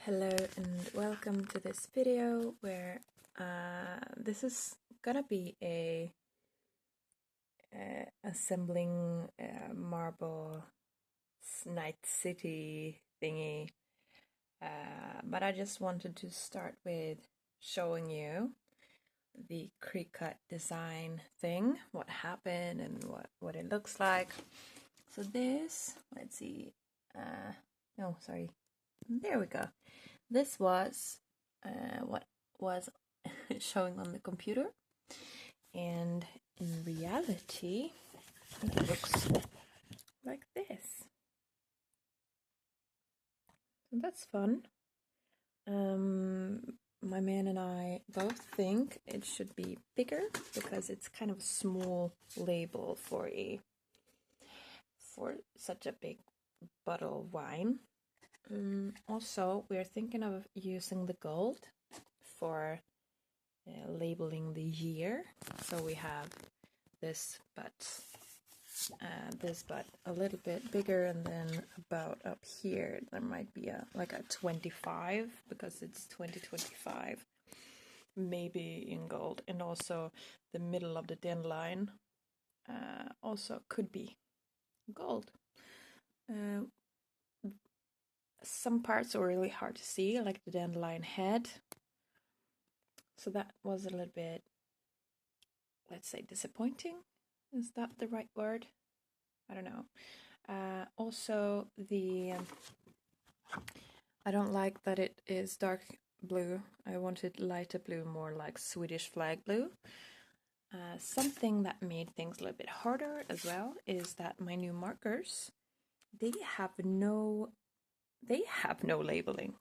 Hello and welcome to this video where this is gonna be a assembling marble night city thingy, but I just wanted to start with showing you the Cricut design thing, what happened and what it looks like. So this, let's see, no, sorry, there we go. This was what was showing on the computer, and in reality it looks like this. So that's fun. My man and I both think it should be bigger because it's kind of a small label for such a big bottle of wine. Also, we're thinking of using the gold for labeling the year. So we have this, but a little bit bigger, and then about up here there might be like a 25 because it's 2025, maybe in gold, and also the middle of the den line also could be gold. Some parts are really hard to see, like the dandelion head. So that was a little bit, let's say, disappointing. Is that the right word? I don't know. Also, I don't like that it is dark blue. I wanted lighter blue, more like Swedish flag blue. Something that made things a little bit harder as well is that my new markers, they have no labeling.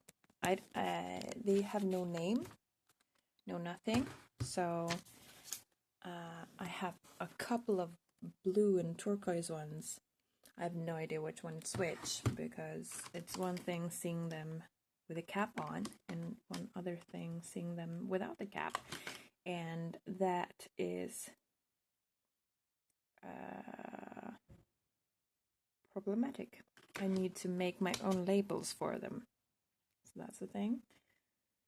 They have no name, no nothing. So I have a couple of blue and turquoise ones. I have no idea which one is which, because it's one thing seeing them with a cap on and one other thing seeing them without the cap, and that is problematic. I need to make my own labels for them. So that's the thing.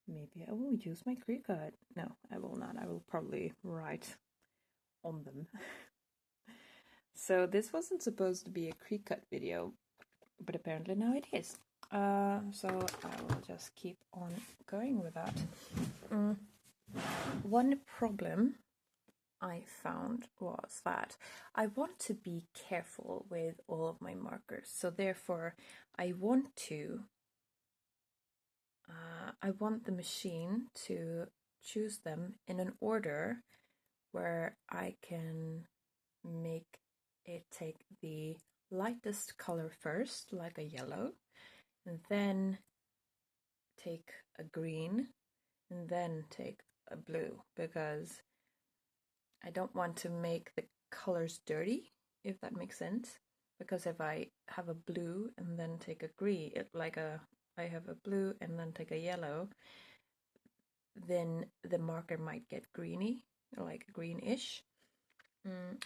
Maybe I will use my Cricut. No, I will not. I will probably write on them. So this wasn't supposed to be a Cricut video, but apparently now it is. So I will just keep on going with that. One problem I found was that I want to be careful with all of my markers. So therefore I want the machine to choose them in an order where I can make it take the lightest color first, like a yellow, and then take a green, and then take a blue, because I don't want to make the colors dirty, if that makes sense. Because if I have a blue and then take a green, I have a blue and then take a yellow, then the marker might get greeny, like greenish.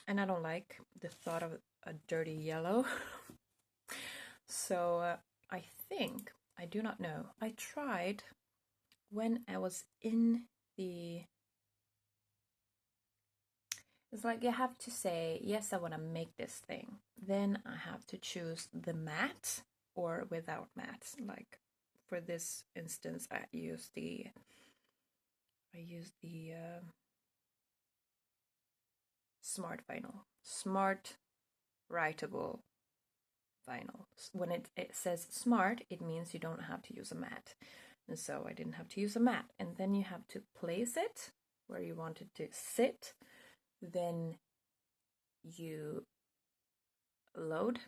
And I don't like the thought of a dirty yellow. So I think, I do not know, I tried when I was in the... It's like you have to say, yes, I want to make this thing. Then I have to choose the matte or without matte. Like for this instance, I use the smart vinyl, smart writable vinyl. When it says smart, it means you don't have to use a matte. And so I didn't have to use a matte. And then you have to place it where you want it to sit. Then you load.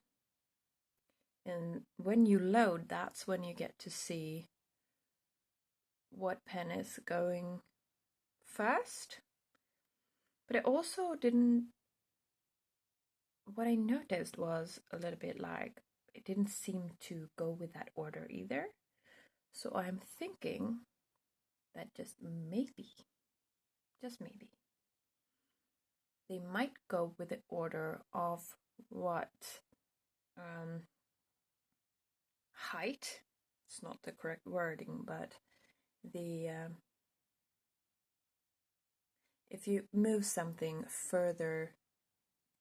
And when you load, that's when you get to see what pen is going first. But it also didn't... What I noticed was a little bit like it didn't seem to go with that order either. So I'm thinking that just maybe, they might go with the order of what height it's not the correct wording, but the if you move something further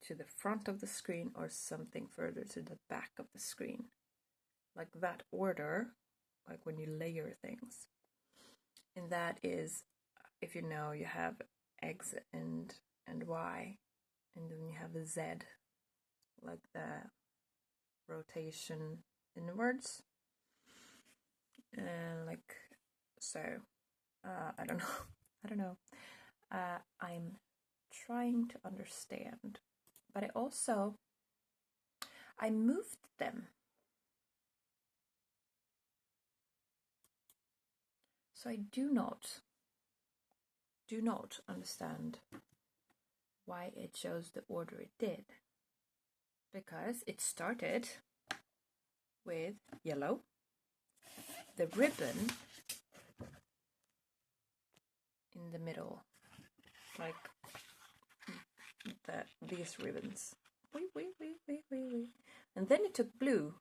to the front of the screen or something further to the back of the screen, like that order, like when you layer things, and that is, if you know, you have X and Y, and then you have a Z, like the rotation inwards, and like so. I don't know. I'm trying to understand, but I moved them. So I do not understand why it chose the order it did, because it started with yellow, the ribbon in the middle, like these ribbons. Wait. And then it took blue,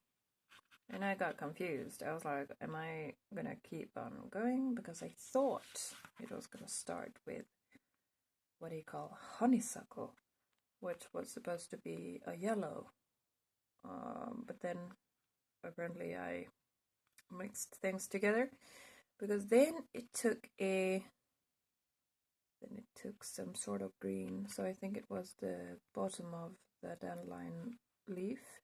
and I got confused. I was like, am I gonna keep on going? Because I thought it was gonna start with what do you call honeysuckle, which was supposed to be a yellow. But then apparently I mixed things together, because then it took some sort of green. So I think it was the bottom of the dandelion leaf.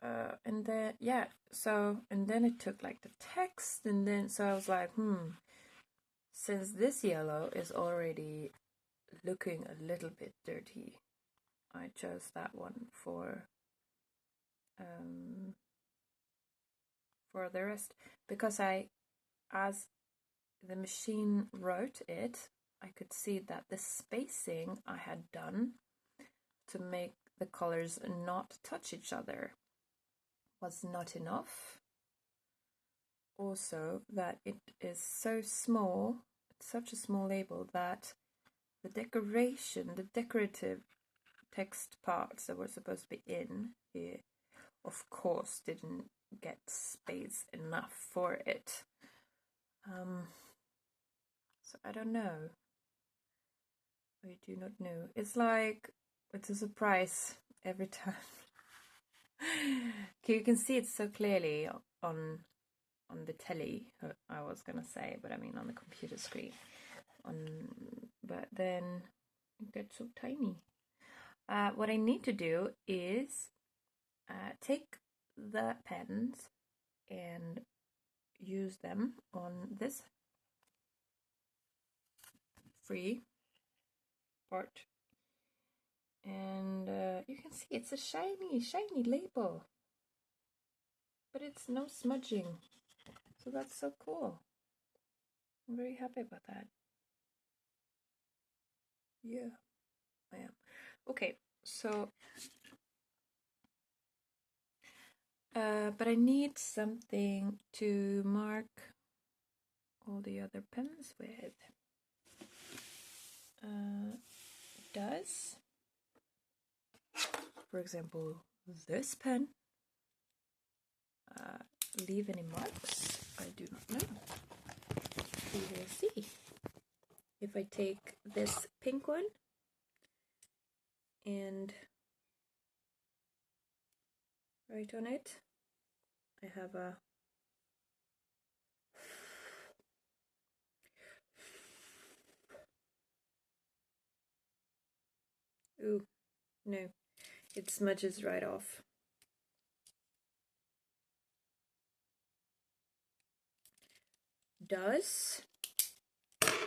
And then and then it took like the text, and then so I was like, since this yellow is already looking a little bit dirty, I chose that one for the rest, because as the machine wrote it, I could see that the spacing I had done to make the colors not touch each other was not enough. Also, that it is so small, it's such a small label, that the decorative text parts that were supposed to be in here, of course, didn't get space enough for it. So I don't know. I do not know. It's like, it's a surprise every time. Okay, you can see it so clearly on the telly, I was gonna say, but I mean on the computer screen. But then it gets so tiny. What I need to do is take the pens and use them on this free part, and you can see it's a shiny label, but it's no smudging, so that's so cool. I'm very happy about that. Yeah, I am. Okay, so but I need something to mark all the other pens with. Does, for example, this pen leave any marks? I do not know. We will see. If I take this pink one and write on it, I have a ooh, no, it smudges right off. Does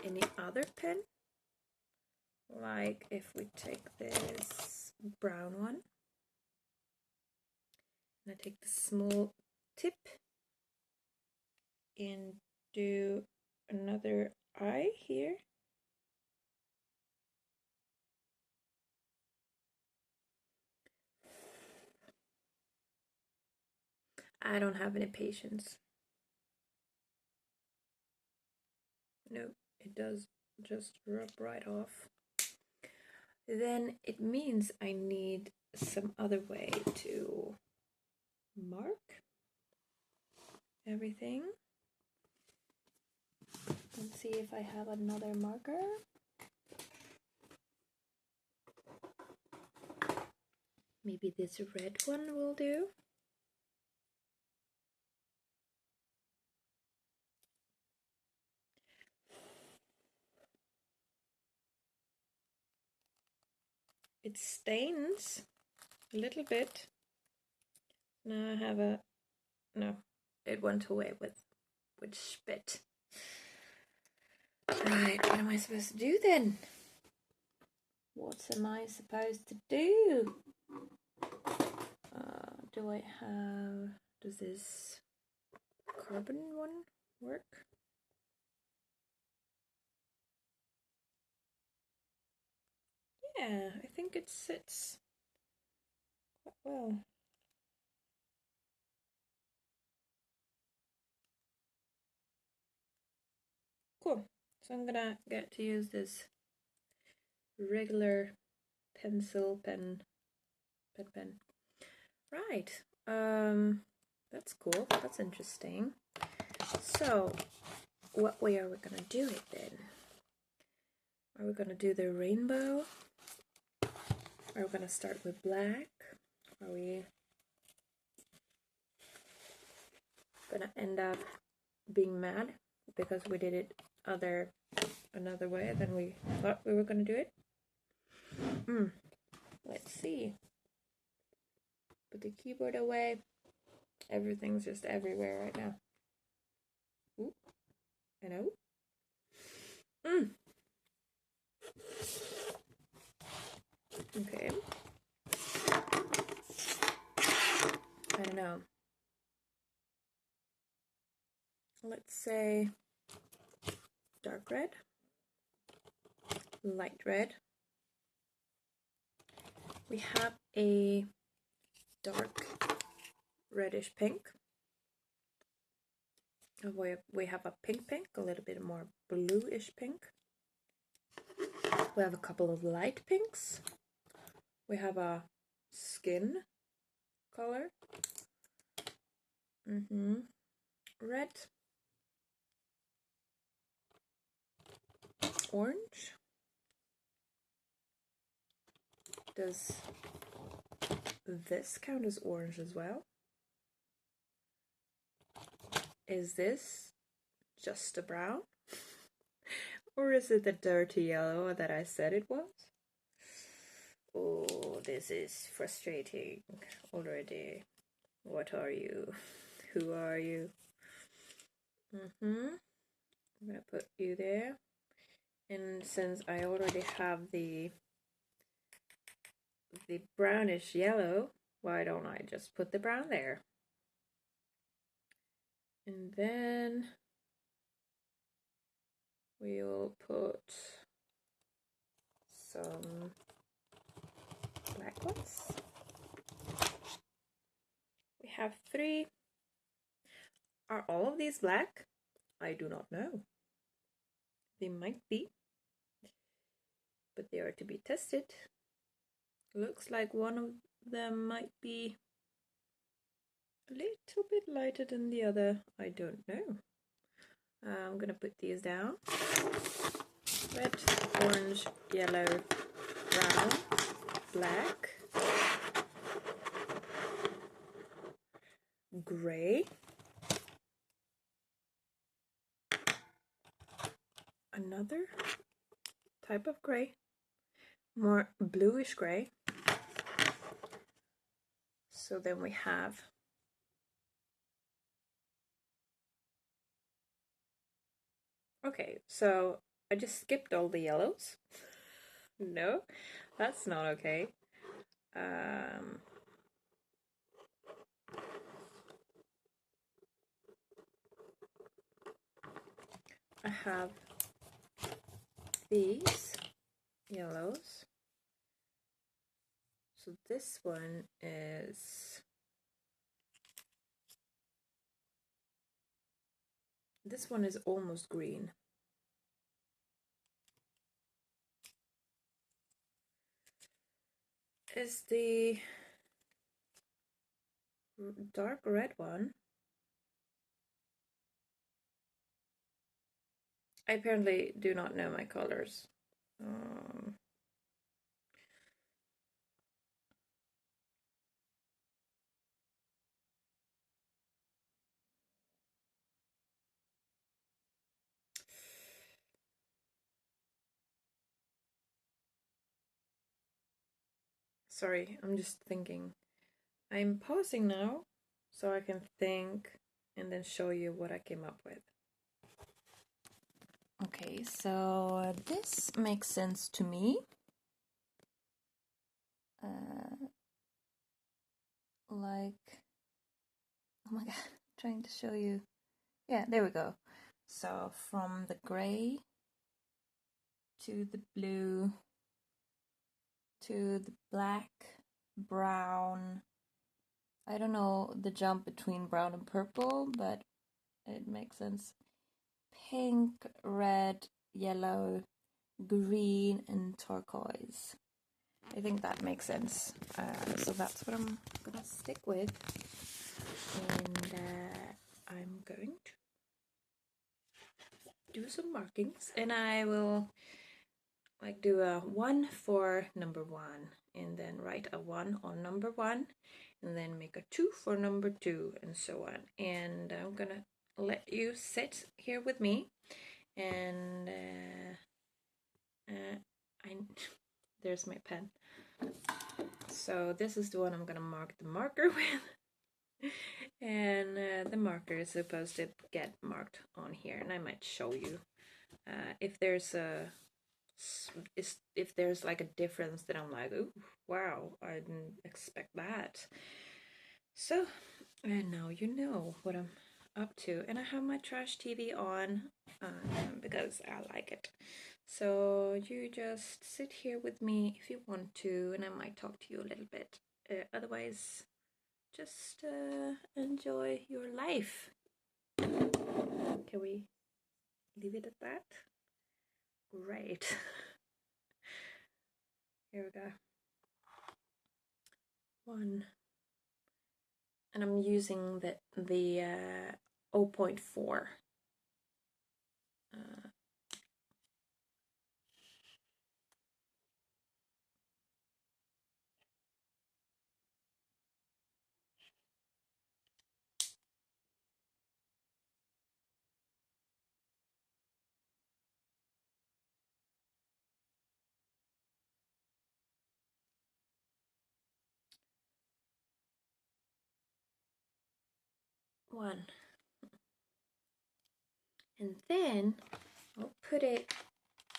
any other pen, like if we take this brown one and I take the small tip and do another eye here, I don't have any patience. No, it does just rub right off. Then it means I need some other way to mark. everything. Let's see if I have another marker. Maybe this red one will do. It stains a little bit. Now I have a, no, it went away with spit. Right, what am I supposed to do then? What am I supposed to do? Do I have, does this carbon one work? Yeah, I think it sits quite well. Cool. So I'm gonna get to use this regular pencil pen. Right. That's cool. That's interesting. So, what way are we gonna do it then? Are we gonna do the rainbow? Are we gonna start with black? Are we gonna end up being mad because we did it another way than we thought we were gonna do it? Let's see. Put the keyboard away. Everything's just everywhere right now. Ooh. I know. Okay. I don't know. Let's say dark red, light red. We have a dark reddish pink. We have a pink, a little bit more bluish pink. We have a couple of light pinks. We have a skin color. Red. Orange. Does this count as orange as well? Is this just a brown? Or is it the dirty yellow that I said it was? Oh, this is frustrating already. What are you? Who are you? I'm gonna put you there. And since I already have the brownish yellow, why don't I just put the brown there? And then we'll put some black ones. We have 3. Are all of these black? I do not know. They might be, but they are to be tested. Looks like one of them might be a little bit lighter than the other. I don't know. I'm gonna put these down. Red, orange, yellow, brown, black, gray, another type of gray, more bluish gray. So then we have okay, so I just skipped all the yellows. No, that's not okay. I have these yellows. So this one is almost green. Is the dark red one I apparently do not know my colors. Sorry, I'm just thinking. I'm pausing now so I can think and then show you what I came up with. Okay, so this makes sense to me. Like, oh my god, I'm trying to show you. Yeah, there we go. So from the gray to the blue to the black, brown. I don't know the jump between brown and purple, but it makes sense. Pink, red, yellow, green, and turquoise. I think that makes sense. So that's what I'm gonna stick with. And I'm going to do some markings, and I will like do a 1 for number 1, and then write a 1 on number 1, and then make a 2 for number 2, and so on. And I'm gonna let you sit here with me, and there's my pen. So this is the one I'm gonna mark the marker with. And the marker is supposed to get marked on here, and I might show you if there's like a difference that I'm like, oh wow, I didn't expect that. So and now you know what I'm up to, and I have my trash TV on because I like it. So you just sit here with me if you want to, and I might talk to you a little bit. Otherwise, just enjoy your life. Can we leave it at that? Great. Here we go. 1. And I'm using the 0.4. 1. And then I'll put it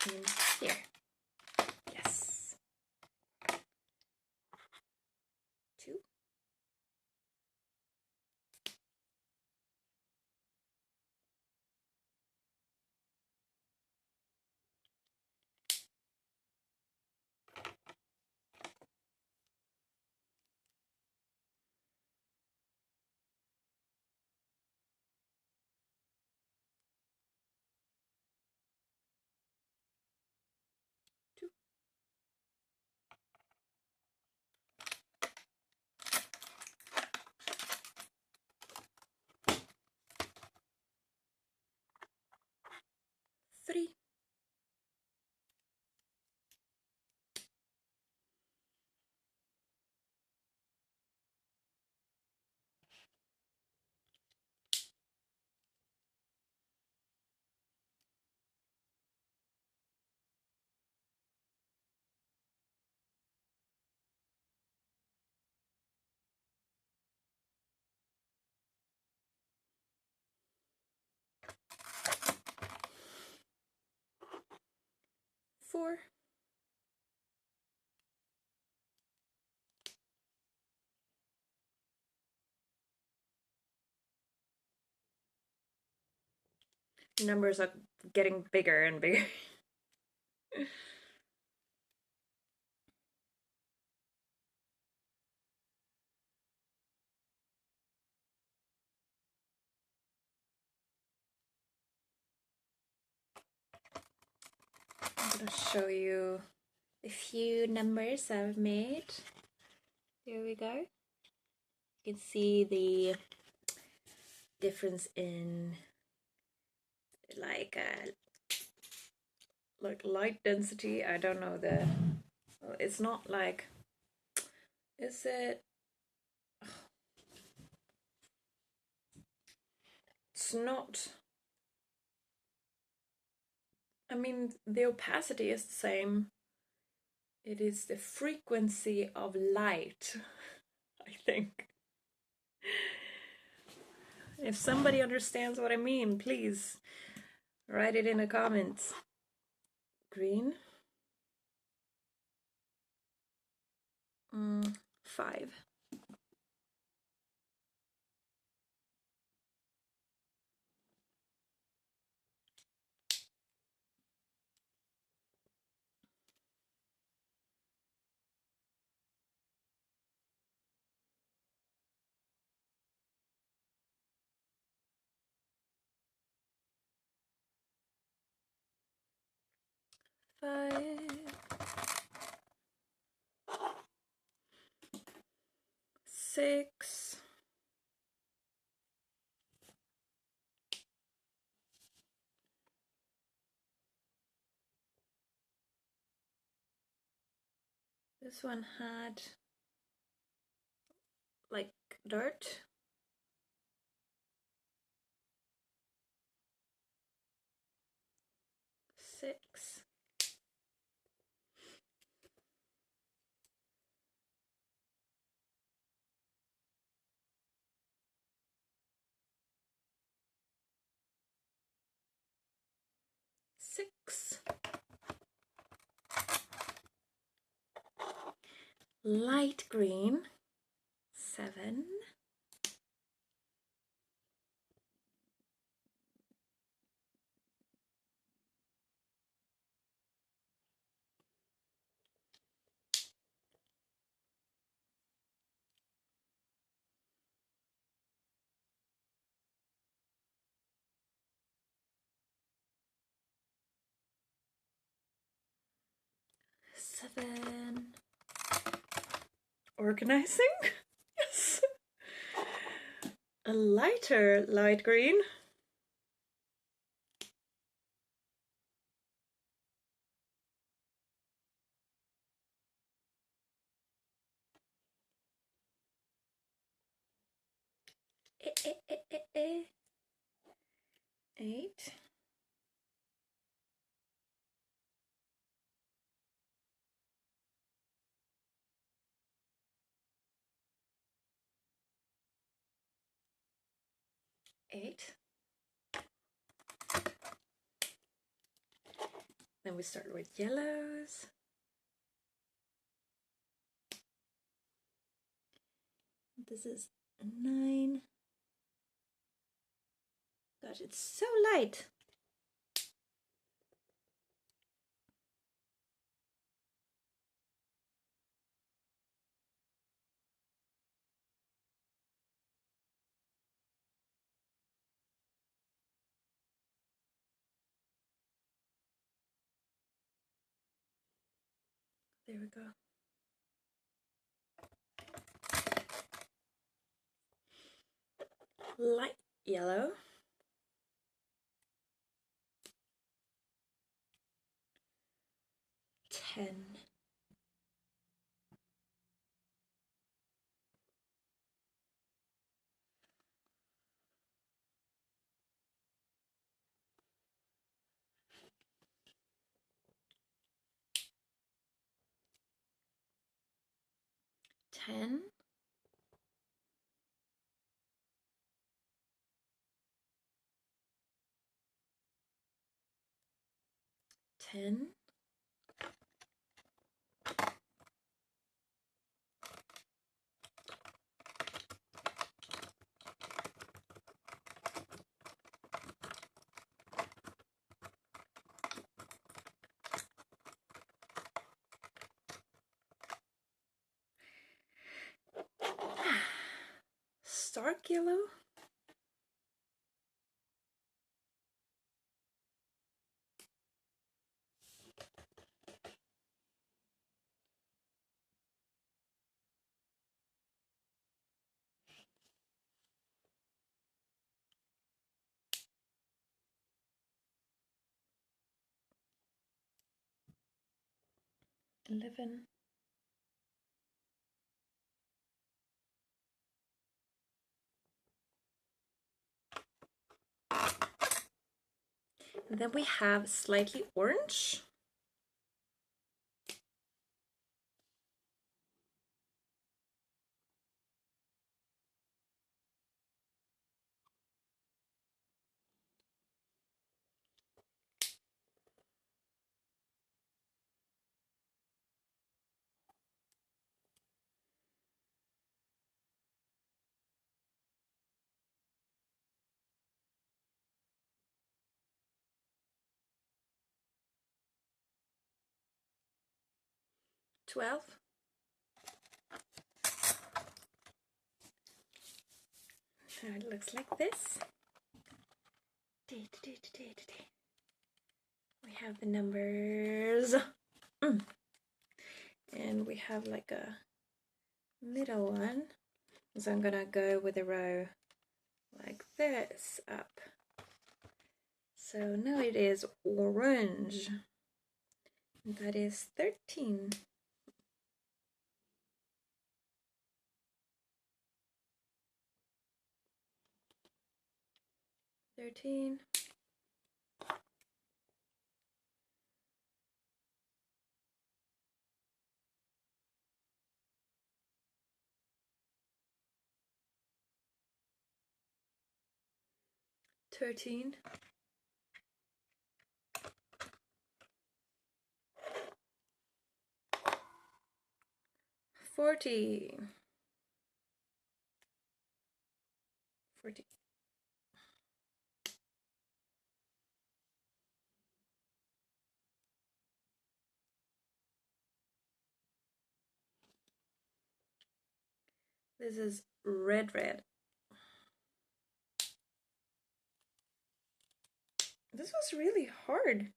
in here. Yes. 2. 2. 3. 4. Numbers are getting bigger and bigger. I'm gonna show you a few numbers I've made. There we go. You can see the difference in like like light density. I don't know the. It's not like. Is it? It's not. I mean, the opacity is the same. It is the frequency of light, I think. If somebody understands what I mean, please write it in the comments. Green. 5. Five. 6. This one had like dirt. 6. 6. Light green. 7. 7. Organizing. Yes. A lighter light green. 8. 8. Then we start with yellows. This is a 9. Gosh, it's so light. There we go. Light yellow. 10. 10. 10. 'Stark yellow. 11. And then we have slightly orange. $12. So it looks like this. We have the numbers. And we have like a middle one. So I'm gonna go with a row like this up. So now it is orange. That is 13. 13. 13. 40. 40. This is red. This was really hard.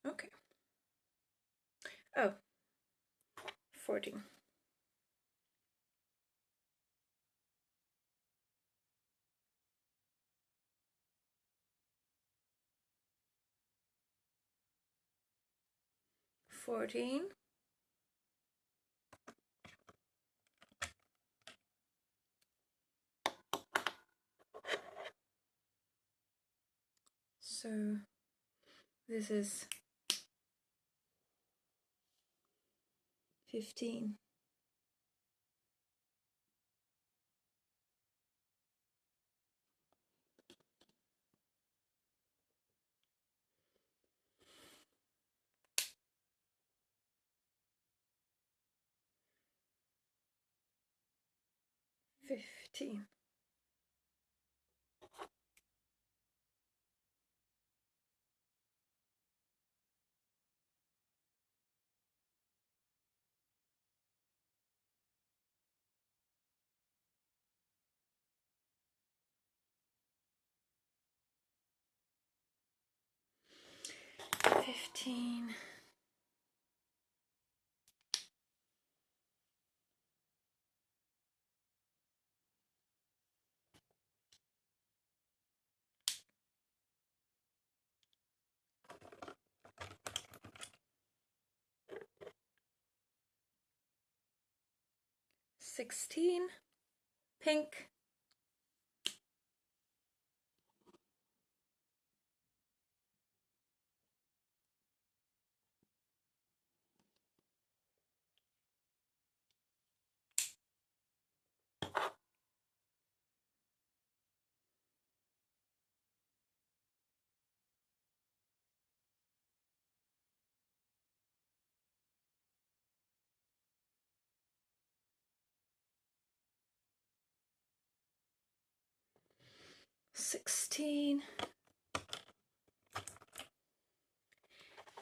Okay. Oh, 40. 14. 'So this is 15. 15. 15. 16. Pink. 16.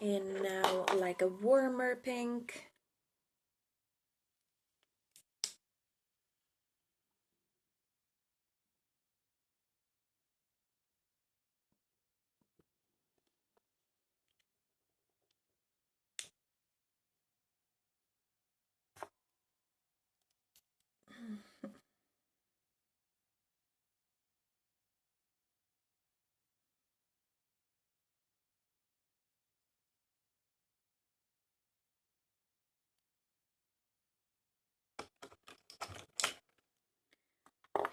And now like a warmer pink.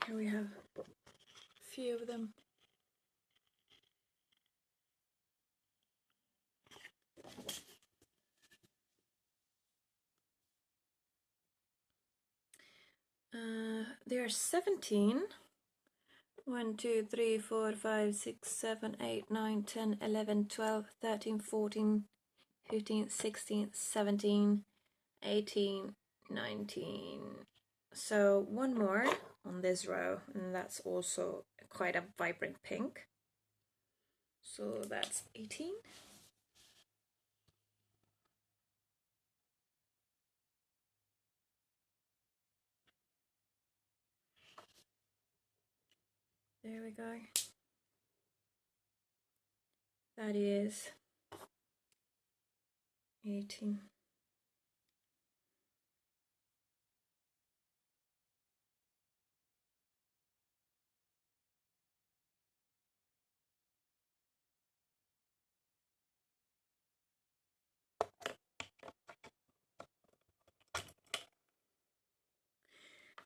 Here we have a few of them. There are 17. 1, 2, 3, 4, 5, 6, 7, 8, 9, 10, 11, 12, 13, 14, 15, 16, 17, 18, 19. So one more on this row, and that's also quite a vibrant pink. So that's 18. There we go. That is 18.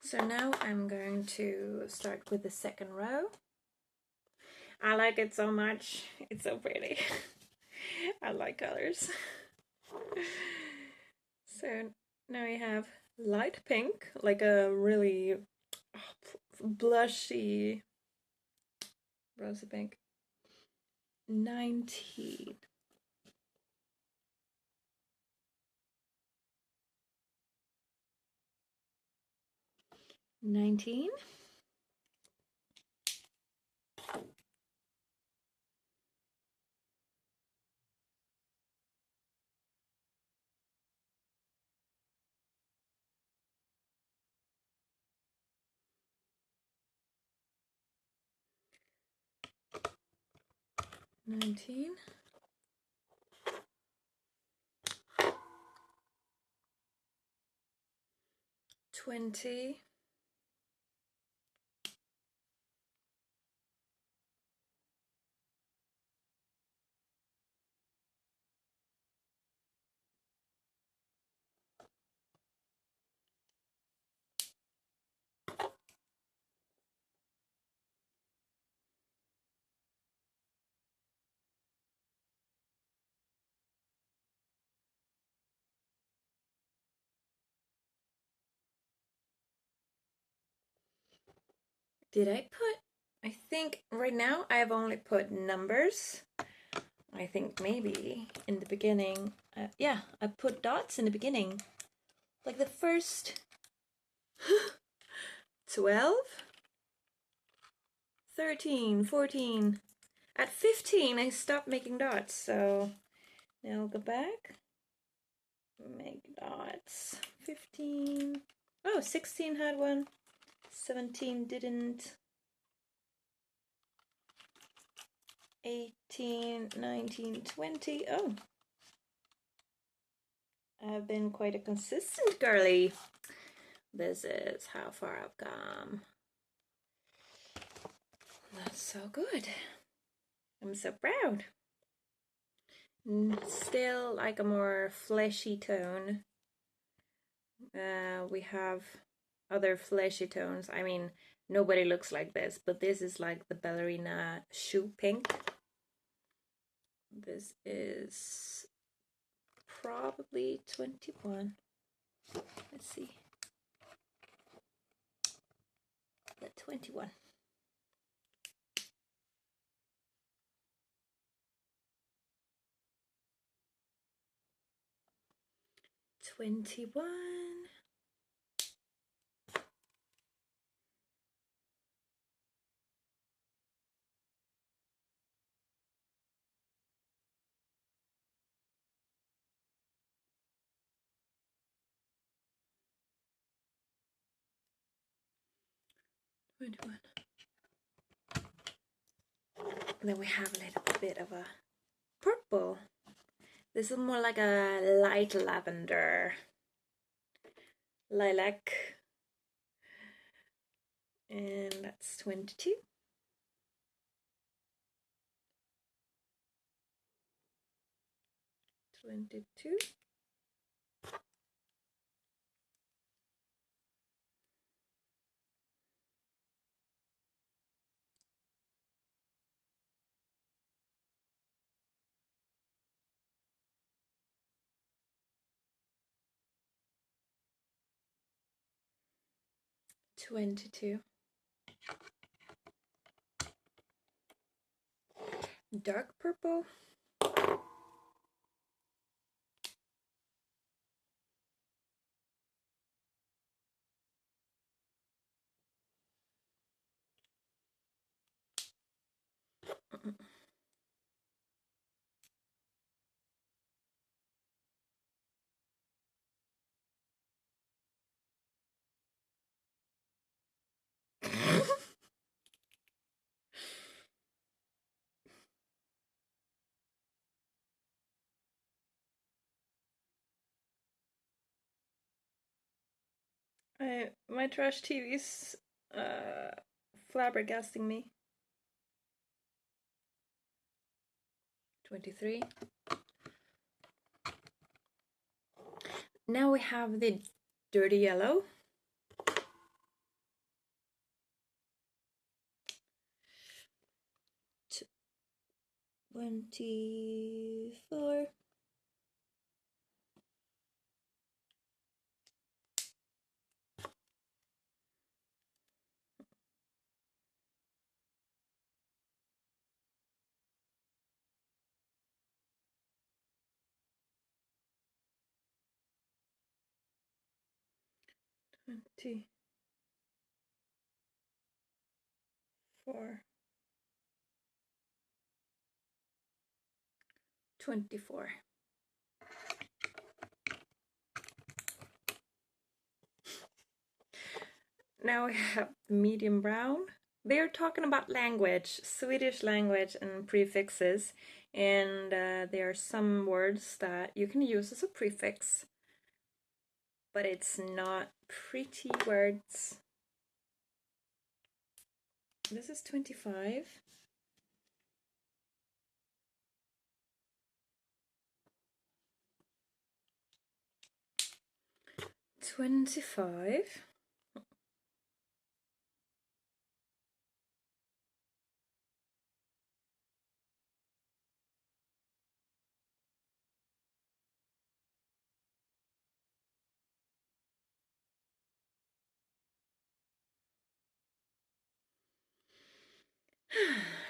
So now I'm going to start with the second row. I like it so much. It's so pretty. I like colors. So now we have light pink, like a really blushy rosy pink. 19. 19. 19. 20. 'Did I put, I think right now I've only put numbers. I think maybe in the beginning, yeah, I put dots in the beginning. Like the first 12, 13, 14. At 15, I stopped making dots, so now I'll go back. Make dots. 15. Oh, 16 had one. 17 didn't. 18, 19, 20. Oh. I've been quite a consistent girly. This is how far I've come. That's so good. I'm so proud. Still like a more fleshy tone. We have other fleshy tones. I mean, nobody looks like this, but this is like the ballerina shoe pink. This is probably 21. Let's see. The 21. 21. And then we have a little bit of a purple. This is more like a light lavender, lilac, and that's 22. 22. 22. Dark purple. My trash TV's flabbergasting me. 23. Now we have the dirty yellow. 24. Twenty. 24. Now we have medium brown. They're talking about language, Swedish language and prefixes, and there are some words that you can use as a prefix, but it's not pretty words. This is 25. $25.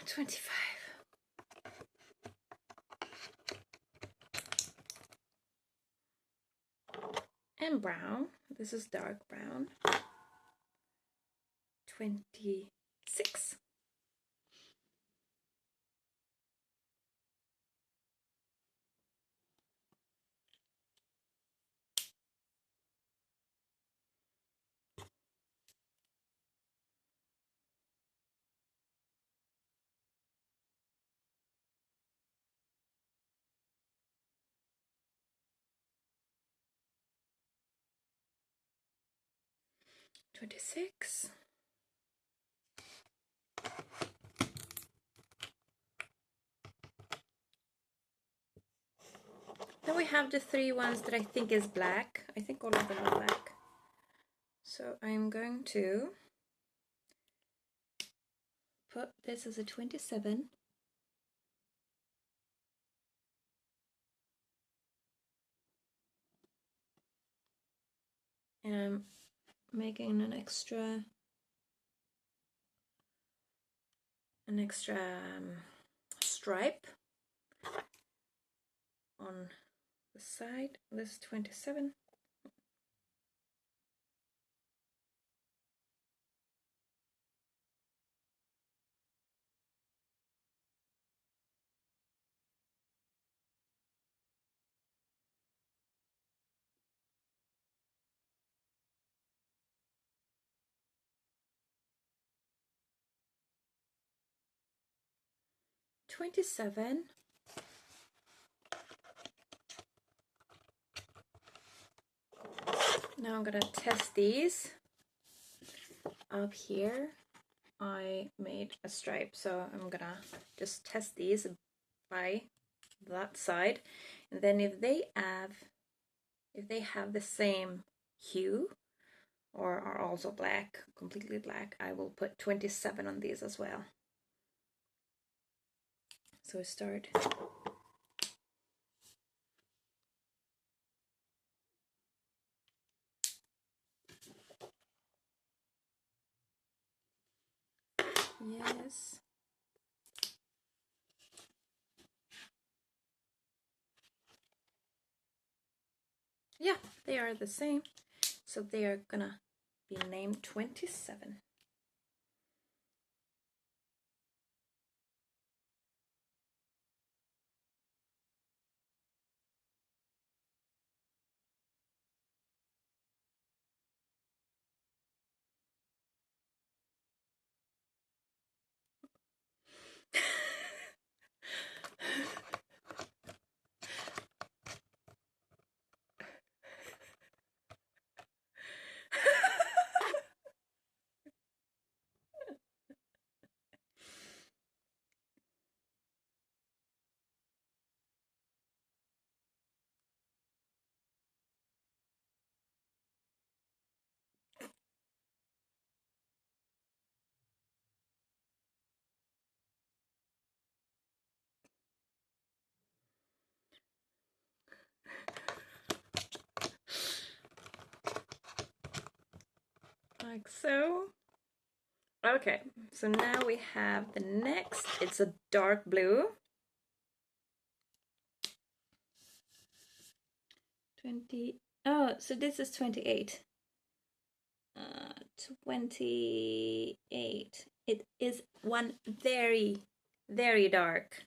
$25. And brown. This is dark brown. 26. $26. Then we have the three ones that I think is black. I think all of them are black. So I'm going to put this as a 27. And I'm making an extra stripe on the side. This is 27. $27. Now I'm gonna test these. Up here I made a stripe, so I'm gonna just test these by that side, and then if they have the same hue or are also black, completely black, I will put 27 on these as well. So I start Yes. Yeah, they are the same. So they are gonna be named 27. Like so. Okay, so now we have the next. It's a dark blue. 20. Oh, so this is 28. 28. It is one very, very dark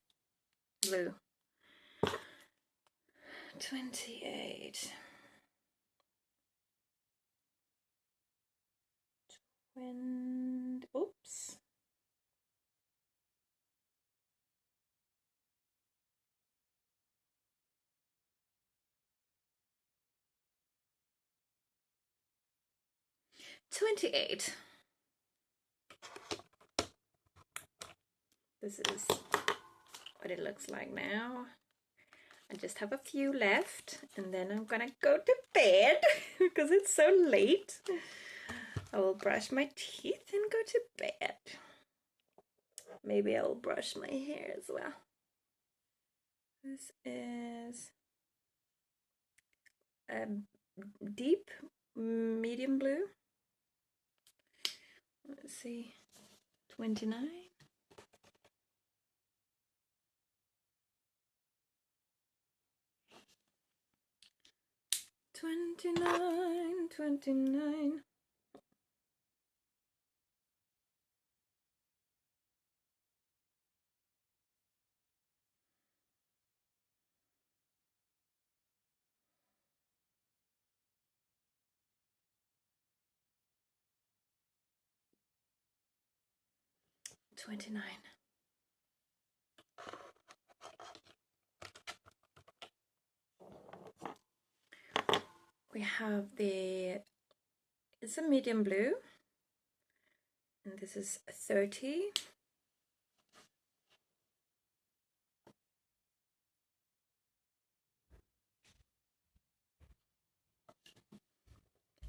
blue. 28. Oops. 28. This is what it looks like now. I just have a few left and then I'm gonna go to bed because it's so late. I will brush my teeth and go to bed. Maybe I'll brush my hair as well. This is a deep medium blue. Let's see, 29. 29, 29. We have it's a medium blue, and this is 30.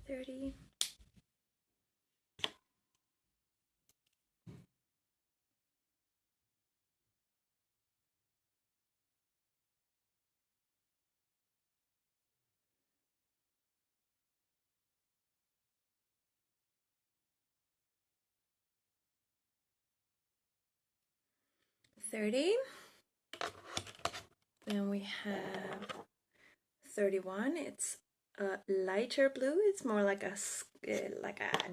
30. 30. Then we have 31. It's a lighter blue. It's more like a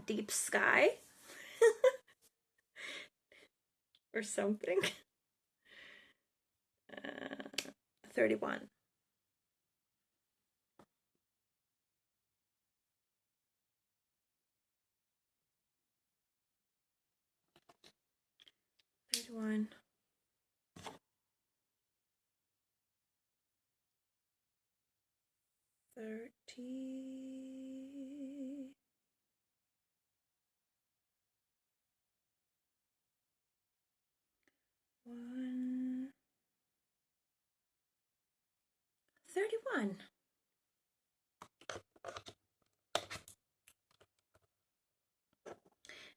deep sky or something. 31. 31. 30. 1. 31.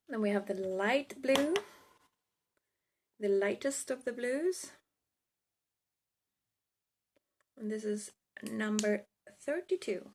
Then we have the light blue, the lightest of the blues. And this is number 32.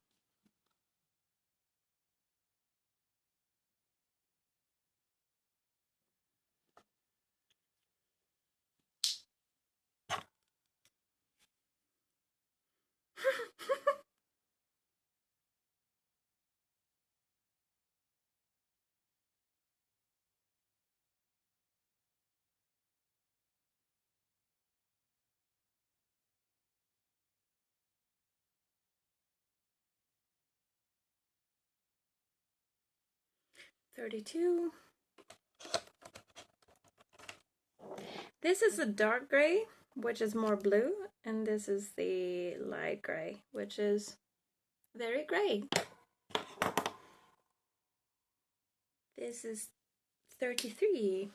32. This is a dark gray, which is more blue, and this is the light gray, which is very gray. This is 33.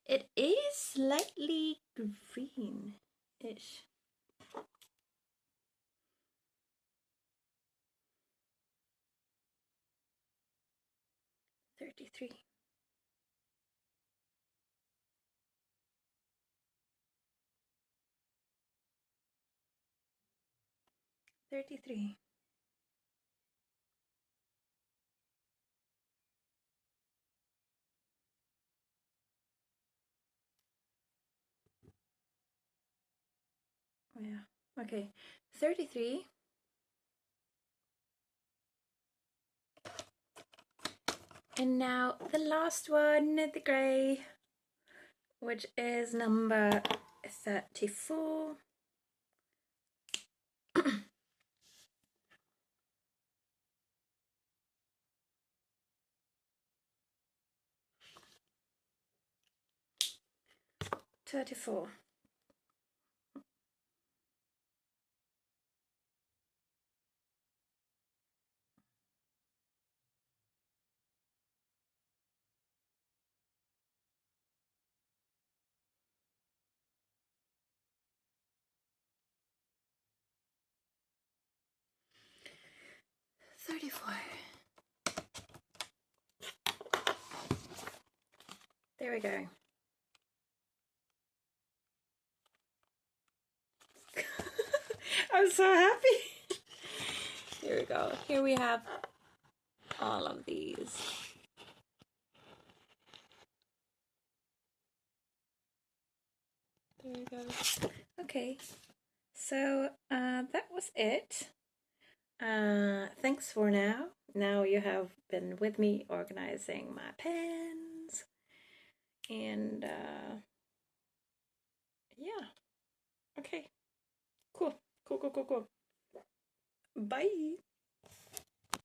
It is slightly green-ish. 33. 33. Oh yeah. Okay. 33. And now the last one, the grey, which is number 34. Thirty-four. There we go. I'm so happy. Here we go. Here we have all of these. There we go. Okay, so that was it. Thanks for now. Now you have been with me organizing my pens. And yeah. Okay. Cool. Cool. Bye.